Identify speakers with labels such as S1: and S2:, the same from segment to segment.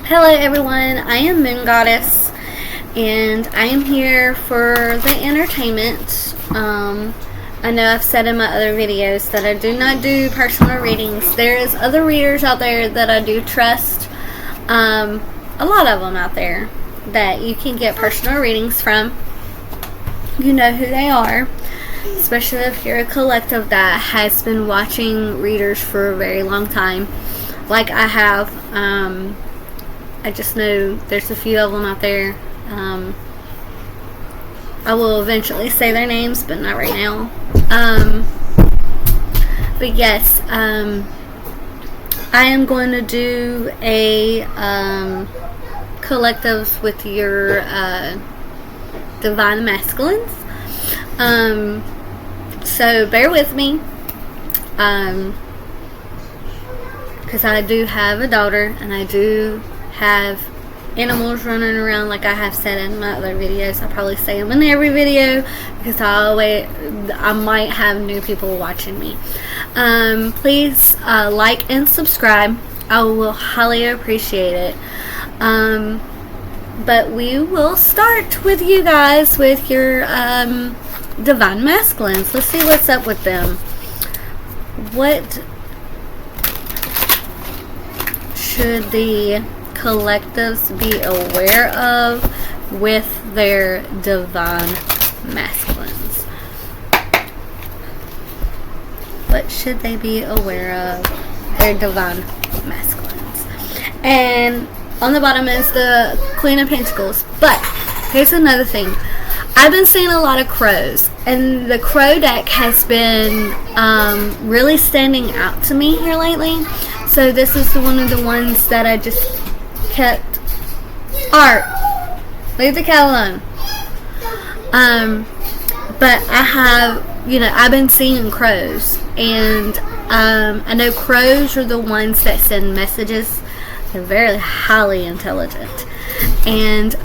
S1: Hello everyone, I am Moon Goddess and I am here for the entertainment. I know I've said in my other videos that I do not do personal readings. There's other readers out there that I do trust, a lot of them out there that you can get personal readings from. You know who they are, especially if you're a collective that has been watching readers for a very long time like I have. I just know there's a few of them out there. I will eventually say their names, but not right now. But yes, I am going to do a collectives with your divine masculines. So bear with me, because I do have a daughter and I do have animals running around, like I have said in my other videos. I probably say them in every video because I might have new people watching me. Please like and subscribe. I will highly appreciate it. But we will start with you guys with your divine masculines. Let's see what's up with them. What should the collectives be aware of with their divine masculines? What should they be aware of their divine masculines? And on the bottom is the Queen of Pentacles. But here's another thing. I've been seeing a lot of crows, and the crow deck has been really standing out to me here lately. So this is one of the ones that I just kept. Art, leave the cat alone. But I have, I've been seeing crows, and I know crows are the ones that send messages. They're very highly intelligent, and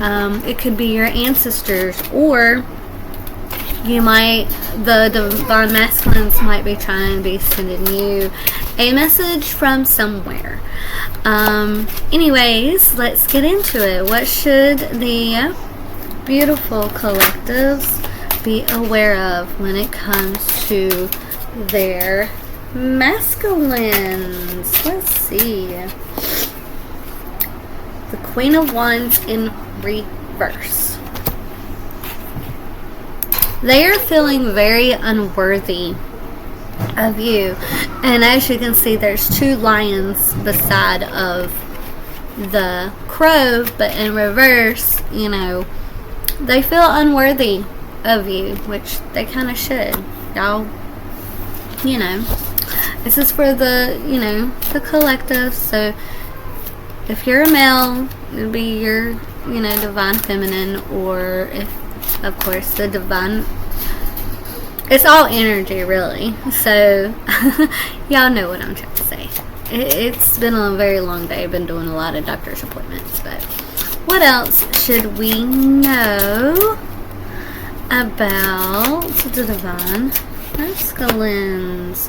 S1: it could be your ancestors, or the divine masculines might be trying to be sending you a message from somewhere. Anyways, let's get into it. What should the beautiful collectives be aware of when it comes to their masculines? Let's see. The Queen of Wands in reverse. They are feeling very unworthy of you, and as you can see, there's two lions beside of the crow, but in reverse, they feel unworthy of you, which they kind of should. Y'all, this is for the the collective. So if you're a male, it'll be your divine feminine, or if of course the divine, it's all energy really. So y'all know what I'm trying to say. It's been a very long day. I've been doing a lot of doctor's appointments. But what else should we know about the divine masculines?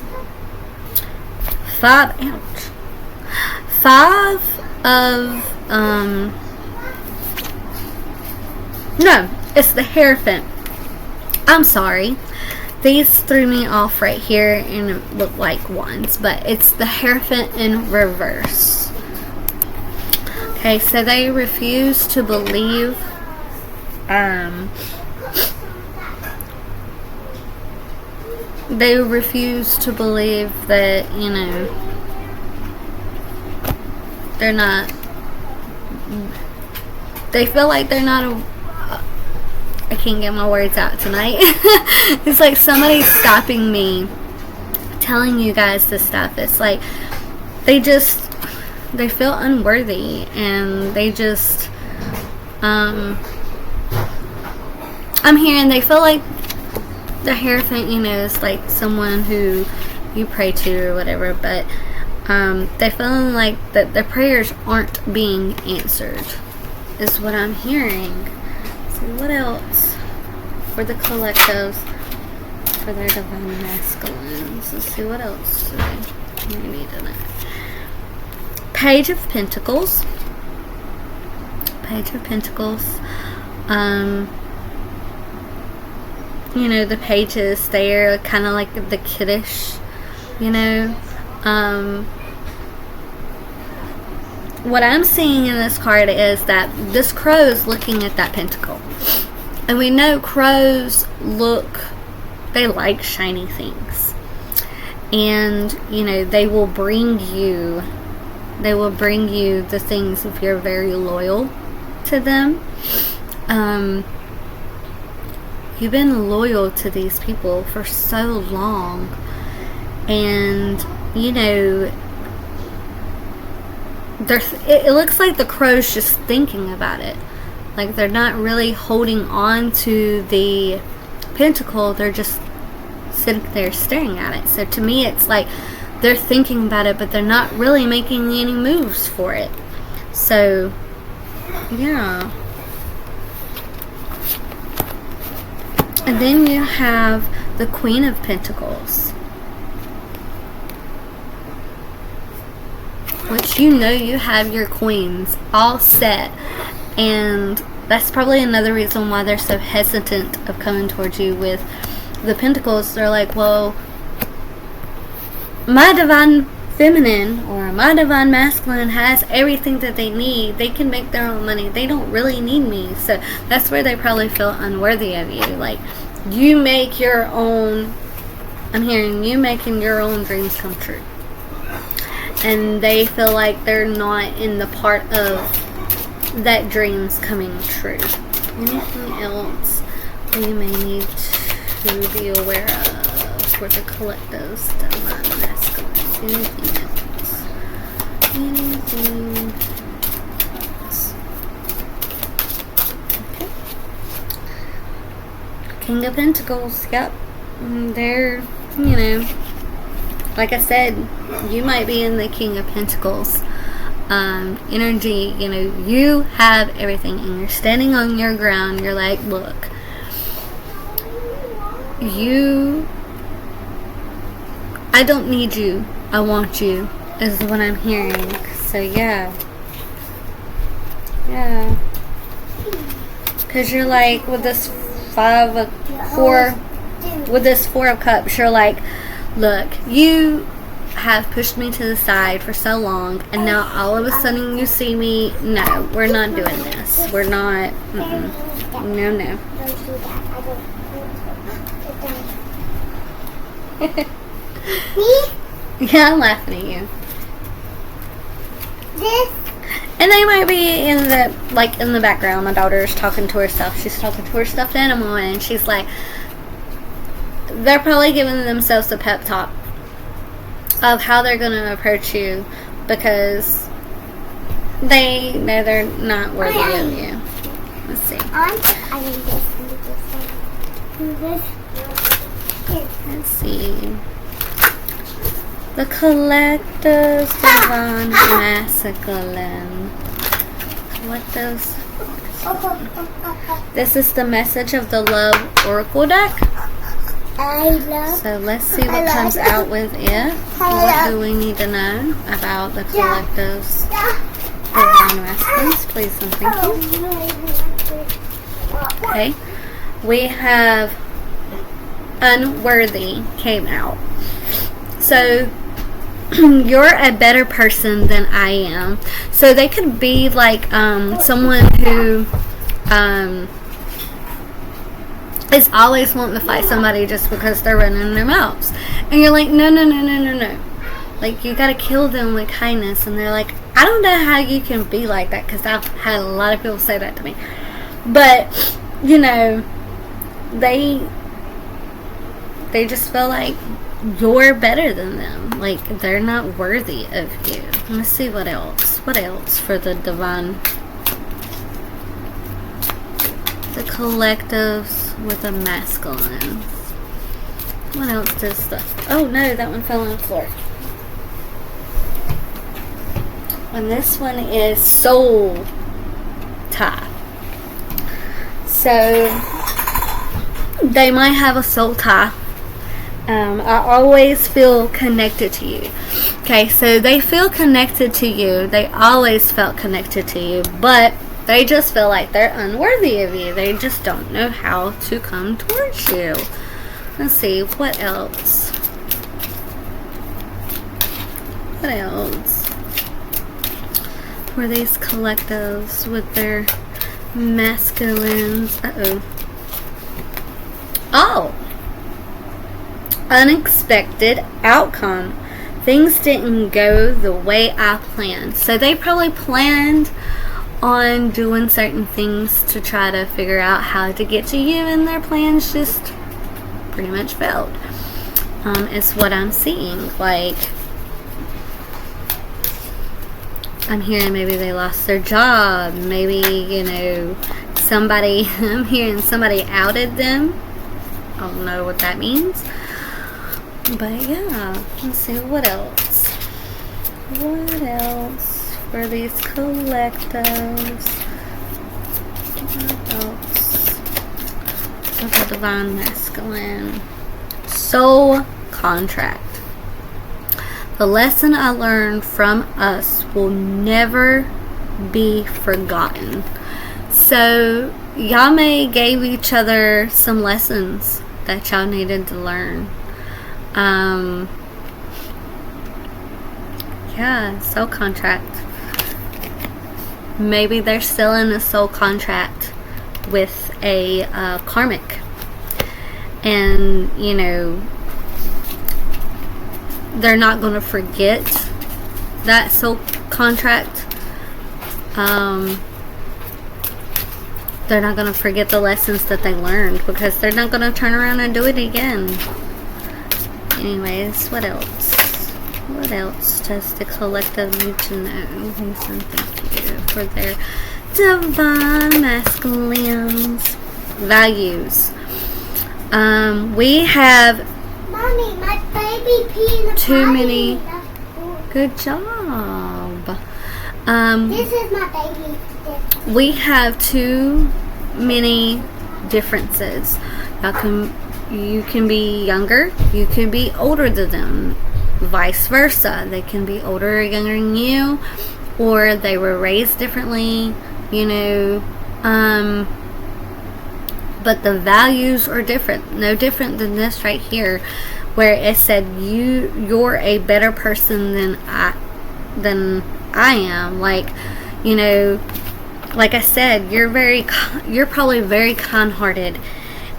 S1: Five of no, it's the Hierophant. I'm sorry, these threw me off right here and it looked like wands, but it's the Hierophant in reverse. Okay, so they refuse to believe that they're not, they feel like they're not I can't get my words out tonight. It's like somebody's stopping me telling you guys this stuff. It's like they feel unworthy, and they just I'm hearing they feel like the Hierophant, is like someone who you pray to or whatever, but they're feeling like that their prayers aren't being answered, is what I'm hearing. So what else for the collectives for their divine masculines? Let's see what else do we need in it. Page of Pentacles. Page of Pentacles. You know, the pages there, kind of like the kiddish, you know. What I'm seeing in this card is that this crow is looking at that pentacle. And we know crows they like shiny things. And, you know, they will bring you the things if you're very loyal to them. You've been loyal to these people for so long. And, you know, it looks like the crow's just thinking about it. Like, they're not really holding on to the pentacle. They're just sitting there staring at it. So to me, it's like they're thinking about it, but they're not really making any moves for it. So, yeah. And then you have the Queen of Pentacles, which, you know, you have your queens all set. And that's probably another reason why they're so hesitant of coming towards you with the Pentacles. They're like, well, my divine feminine or my divine masculine has everything that they need. They can make their own money. They don't really need me. So that's where they probably feel unworthy of you. Like, you make your own, I'm hearing you making your own dreams come true. And they feel like they're not in the part of that dream's coming true. Anything else we may need to be aware of for the collectives, divine masculine? Anything else? Anything else? Okay. King of Pentacles, yep. They're, you know, like I said, you might be in the King of Pentacles energy. You know, you have everything and you're standing on your ground. You're like, look, I don't need you, I want you, is what I'm hearing. So yeah, because you're like, with this Four of Cups, you're like, look, you have pushed me to the side for so long, and now all of a sudden you see me. No, we're not doing this. We're not. No. Yeah, I'm laughing at you. And they might be in the background. My daughter's talking to herself. She's talking to her stuffed animal, and she's like, they're probably giving themselves a pep talk of how they're going to approach you, because they know they're not worthy of you. Let's see. Let's see. The Collectives, Divine Masculine. What does... This is the message of the Love Oracle deck. So let's see what comes out with it. What do we need to know about the Collectives, Divine Masculines? Please and thank you. Okay. We have Unworthy came out. So you're a better person than I am. So they could be like someone who is always wanting to fight somebody just because they're running their mouths. And you're like, no. Like, you gotta kill them with kindness. And they're like, I don't know how you can be like that, because I've had a lot of people say that to me. But, you know, they just feel like you're better than them. Like, they're not worthy of you. Let's see what else. What else for the divine? The Collectives with a masculine. What else does the... Oh no, that one fell on the floor. And this one is soul tie. So they might have a soul tie. I always feel connected to you. Okay, so they feel connected to you. They always felt connected to you, but They just feel like they're unworthy of you. They just don't know how to come towards you. Let's see, what else? What else? For these collectives with their masculines. Oh! Unexpected outcome. Things didn't go the way I planned. So they probably planned on doing certain things to try to figure out how to get to you, and their plans just pretty much failed. It's what I'm seeing. Like, I'm hearing maybe they lost their job. Maybe, you know, somebody, I'm hearing somebody outed them. I don't know what that means. But yeah, let's see, what else? What else for these collectives? What else for the divine masculine? Soul contract. The lesson I learned from us will never be forgotten. So y'all may gave each other some lessons that y'all needed to learn. Yeah, soul contract. Maybe they're still in a soul contract with a karmic, and you know, they're not going to forget that soul contract. They're not going to forget the lessons that they learned, because they're not going to turn around and do it again. Anyways, what else? What else does the collective need to know? Thank you for their divine masculines values. We have
S2: Mommy, my baby peed in the
S1: too
S2: potty.
S1: many. Good job.
S2: This is my baby.
S1: We have too many differences. You can be younger, you can be older than them, vice versa. They can be older or younger than you, or they were raised differently, you know, but the values are different. No different than this right here, where it said you're a better person than I am. Like, you know, like I said, you're probably very kind-hearted,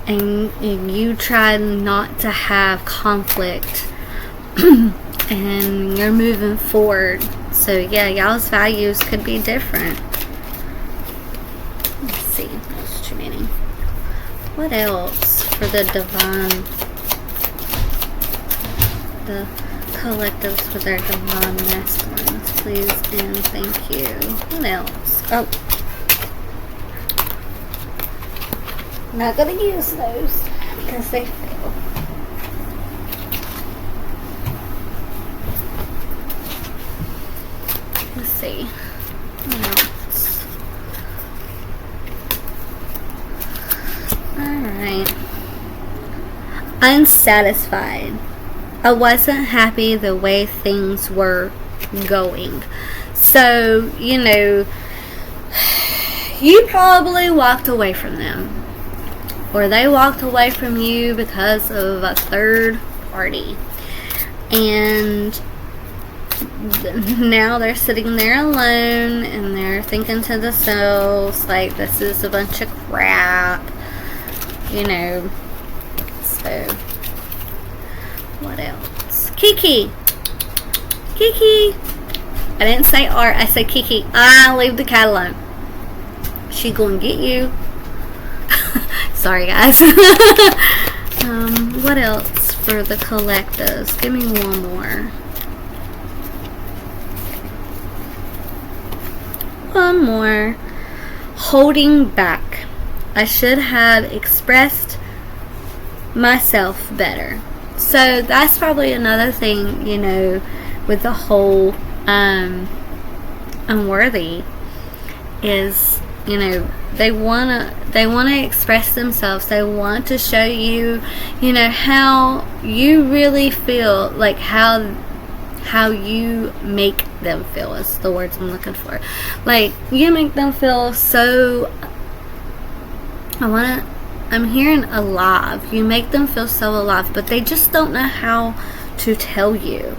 S1: and you try not to have conflict, and you're moving forward. So yeah, y'all's values could be different. Let's see, there's too many. What else for the divine, the collectives with their divine masculines, please and thank you. What else? Oh, not gonna use those because they fail. Let's see. What else? Alright. Unsatisfied. I wasn't happy the way things were going. So, you know, you probably walked away from them, or they walked away from you because of a third party, and now they're sitting there alone and they're thinking to themselves like, this is a bunch of crap, you know. So what else? Kiki, I didn't say art, I said Kiki. Leave the cat alone. She gonna get you. Sorry guys. What else for the collectives? Give me one more. One more. Holding back. I should have expressed myself better. So that's probably another thing, you know, with the whole unworthy, is, you know, they wanna express themselves. They want to show you, you know, how you really feel, like how how you make them feel is the words I'm looking for. Like, you make them feel so, I'm hearing alive. You make them feel so alive, but they just don't know how to tell you.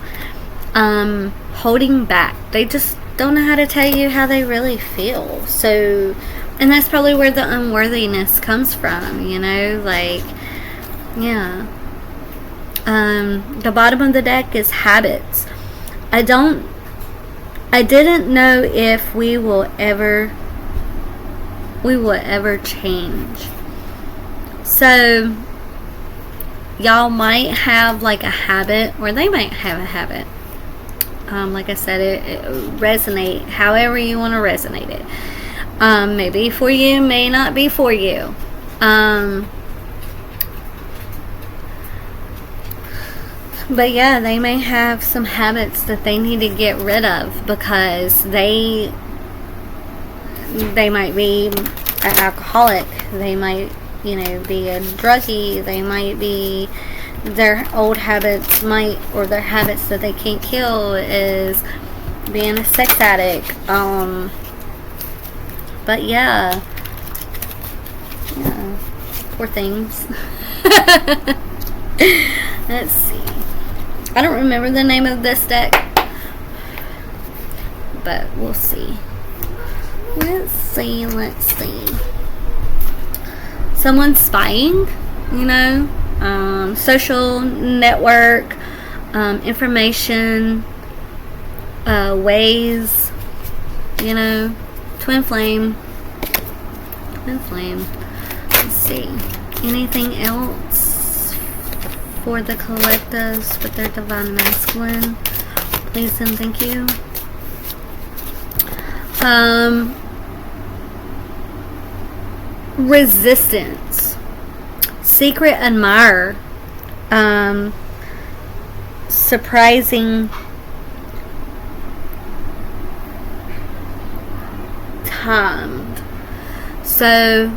S1: Holding back. They just don't know how to tell you how they really feel. So, and that's probably where the unworthiness comes from, you know, like, yeah. The bottom of the deck is habits. I didn't know if we will ever change. So y'all might have like a habit, or they might have a habit. Like I said, it resonate however you want to resonate it. Maybe for you, may not be for you. But yeah, they may have some habits that they need to get rid of because they might be an alcoholic. They might, be a druggie. They might be, their old habits or their habits that they can't kill is being a sex addict. But yeah, poor things. Let's see. I don't remember the name of this deck, but we'll see. Let's see. Someone's spying, social network, information, ways, twin flame. Let's see. Anything else for the collectives with their divine masculine? Please and thank you. Resistance, secret admirer, surprising timed. So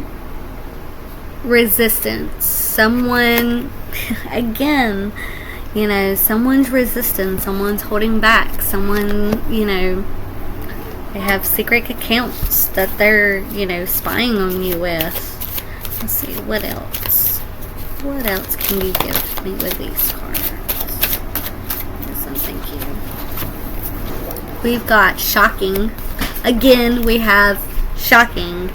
S1: resistance, someone again, someone's resistant, someone's holding back, someone, they have secret accounts that they're, spying on you with. Let's see, what else? What else can you give me with these cards? Yes, and thank you. We've got shocking. Again, we have shocking.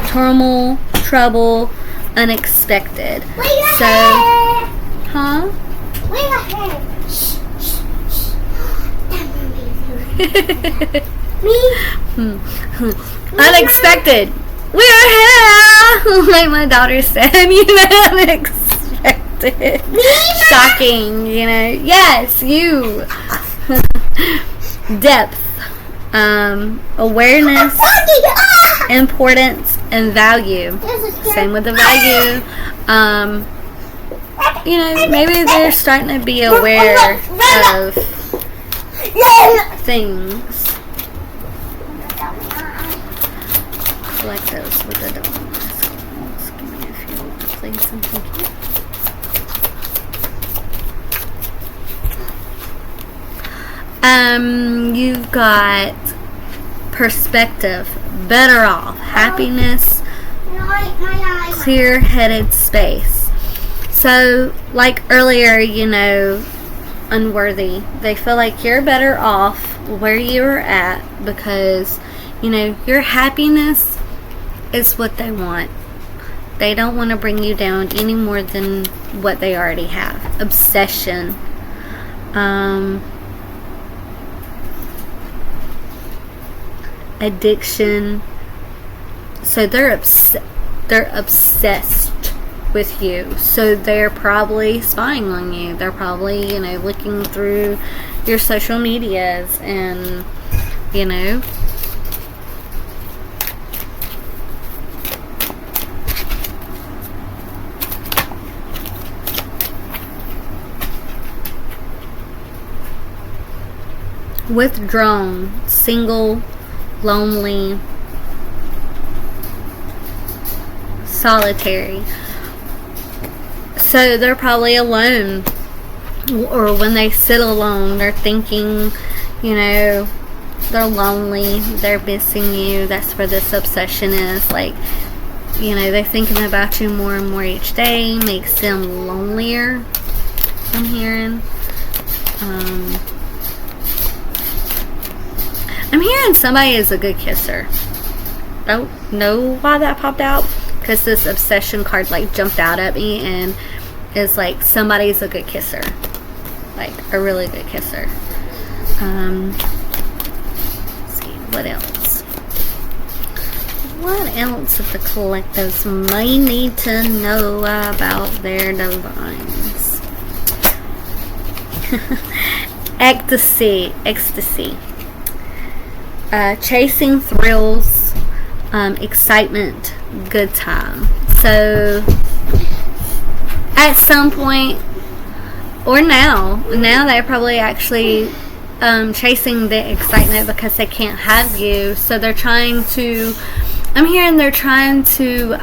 S1: Turmoil, trouble, unexpected. So, huh? Unexpected. We are here. Like my daughter said, unexpected. Shocking, Yes, you. Depth. Awareness, importance, and value. Same with the value. Maybe they're starting to be aware of things. Like those with the divine masculines. Give me a few, please and thank you. You've got perspective, better off, happiness, clear-headed space. So, like earlier, unworthy. They feel like you're better off where you're at because, your happiness is what they want. They don't want to bring you down any more than what they already have. Obsession. Addiction. So they're obsessed with you. So they're probably spying on you. They're probably, looking through your social medias and, withdrawn, single, lonely, solitary. So they're probably alone. or when they sit alone, they're thinking, you know, they're lonely, they're missing you. That's where this obsession is. Like, you know, they're thinking about you more and more each day, makes them lonelier, I'm hearing. I'm hearing somebody is a good kisser. Don't know why that popped out, because this obsession card like jumped out at me, and it's like somebody's a good kisser, like a really good kisser. Let's see, what else? What else if the collectives might need to know about their divines? Ecstasy. Chasing thrills, excitement, good time. So at some point, or now they're probably actually chasing the excitement because they can't have you. So they're trying to, I'm hearing they're trying to,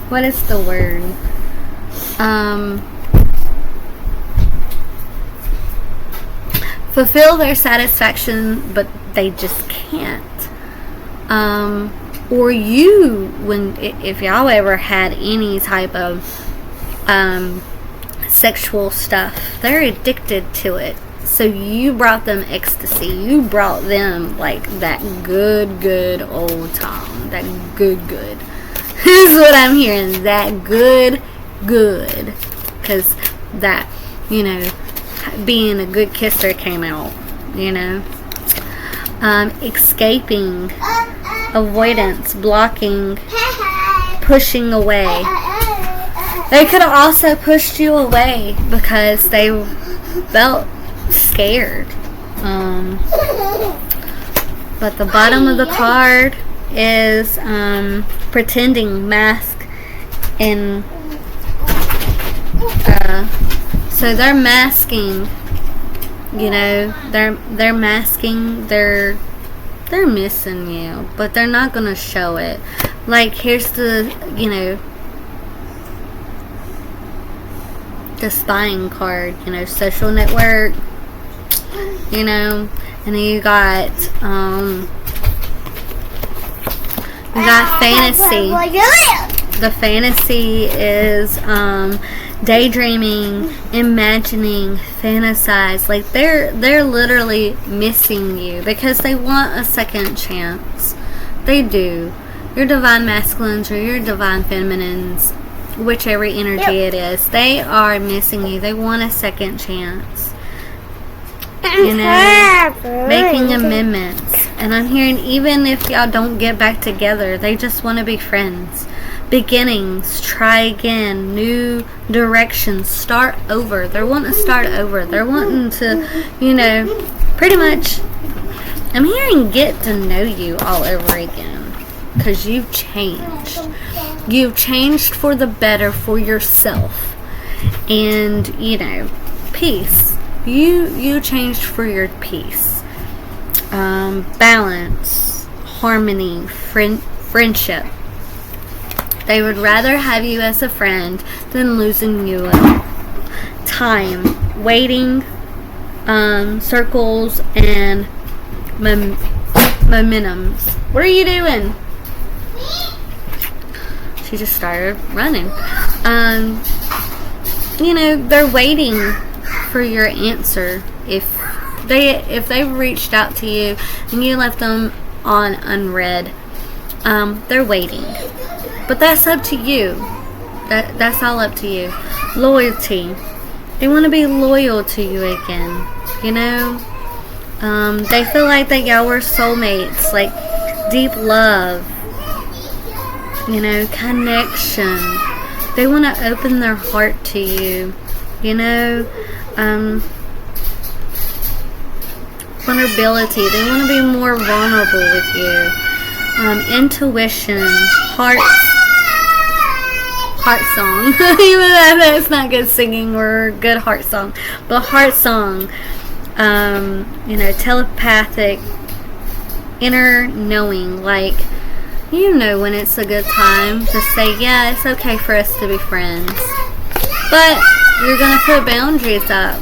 S1: what is the word? Fulfill their satisfaction, but they just can't. Or you, if y'all ever had any type of sexual stuff, they're addicted to it. So you brought them ecstasy. You brought them like that good old time. That good. This is what I'm hearing. That good. Because that, you know, being a good kisser came out, you know. Escaping, avoidance, blocking, pushing away. They could have also pushed you away because they felt scared. But the bottom of the card is pretending, mask, and so they're masking, you know, they're masking, they're missing you, but they're not gonna show it. Like, here's the, you know, the spying card, you know, social network, you know, and then you got fantasy. The fantasy is daydreaming, imagining, fantasize. Like they're literally missing you because they want a second chance. They do. Your divine masculines or your divine feminines, whichever energy it is, they are missing you. They want a second chance. You know, making amendments. And I'm hearing even if y'all don't get back together, they just want to be friends. Beginnings, try again, new directions, start over. They're wanting to start over. They're wanting to, you know, pretty much, I'm hearing get to know you all over again. Because you've changed. You've changed for the better for yourself. And, you know, peace. You changed for your peace. Balance, harmony, friendship. They would rather have you as a friend than losing you. Time, waiting, circles, and momentums. What are you doing? She just started running. You know, they're waiting for your answer. If they've reached out to you and you left them on unread, they're waiting. But that's up to you. That's all up to you. Loyalty. They want to be loyal to you again. You know? They feel like that y'all were soulmates. Like deep love. You know, connection. They want to open their heart to you. You know? Vulnerability. They want to be more vulnerable with you. Intuition. Heart song. Even though that's not good singing or good heart song, but heart song. You know, telepathic, inner knowing. Like, you know when it's a good time to say, yeah, it's okay for us to be friends. But you're gonna put boundaries up,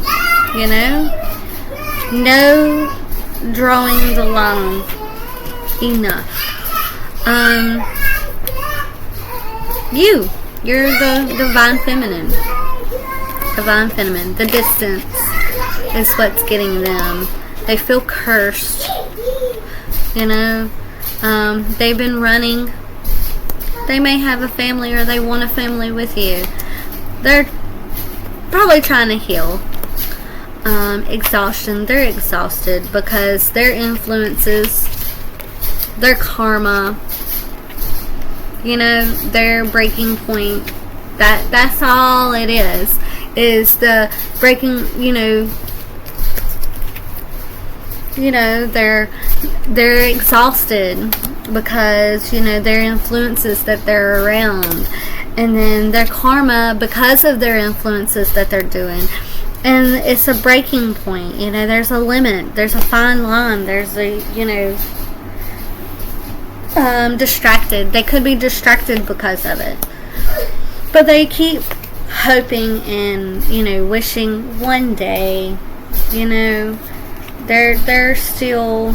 S1: you know? No drawing the line. Enough. You're the divine feminine. Divine feminine. The distance is what's getting them. They feel cursed. You know, they've been running. They may have a family or they want a family with you. They're probably trying to heal. Exhaustion. They're exhausted because their influences, their karma, you know, their breaking point. That's all it is the breaking, you know, they're exhausted because, you know, their influences that they're around, and then their karma because of their influences that they're doing. And it's a breaking point, you know, there's a limit, there's a fine line, there's a, you know, distracted. They could be distracted because of it. But they keep hoping and, you know, wishing one day, you know, they're still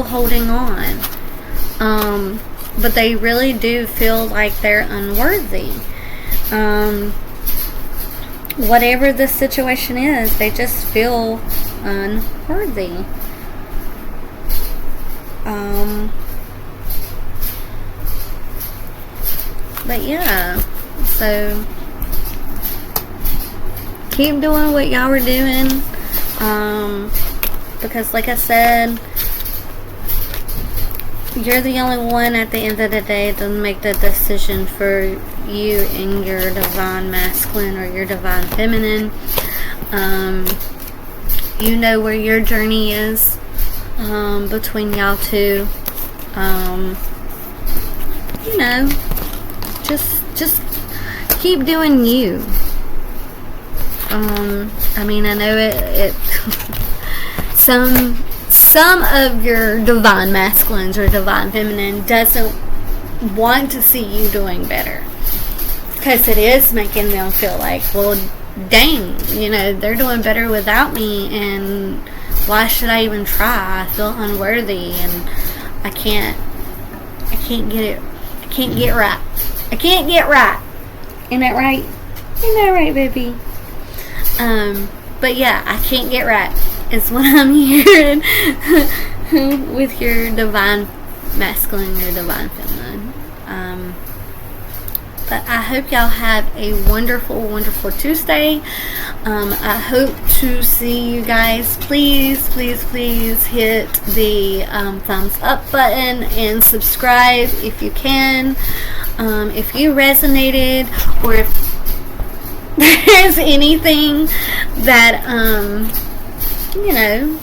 S1: holding on. But they really do feel like they're unworthy. Whatever the situation is, they just feel unworthy. But yeah, so keep doing what y'all were doing, because like I said, you're the only one at the end of the day to make the decision for you and your divine masculine or your divine feminine. You know where your journey is between y'all two. You know, just keep doing you. I mean, I know it some of your divine masculines or divine feminine doesn't want to see you doing better, because it is making them feel like, well, dang, you know, they're doing better without me, and why should I even try? I feel unworthy, and I can't get it. I can't get right. I can't get right. Isn't that right? Isn't that right, baby? But yeah, I can't get right is what I'm hearing with your divine masculine, your divine feminine. But I hope y'all have a wonderful, wonderful Tuesday. I hope to see you guys. Please, please, please hit the thumbs up button and subscribe if you can. If you resonated, or if there's anything that, you know,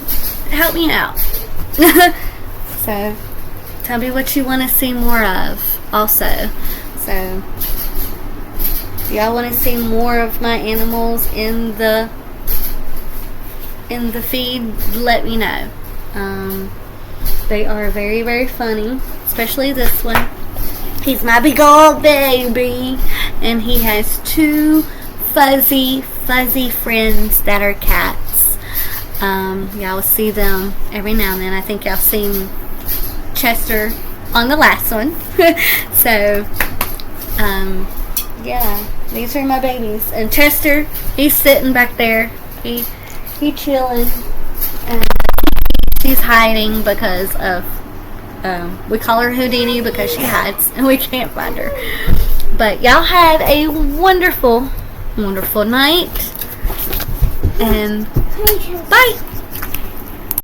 S1: help me out. So, tell me what you want to see more of also. So, if y'all want to see more of my animals in the feed, let me know. They are very, very funny, especially this one. He's my big old baby, and he has two fuzzy friends that are cats. Y'all will see them every now and then. I think y'all seen Chester on the last one. So, yeah, these are my babies. And Chester, he's sitting back there. He chilling, and she's hiding because of, we call her Houdini because she hides and we can't find her. But y'all have a wonderful, wonderful night, and bye.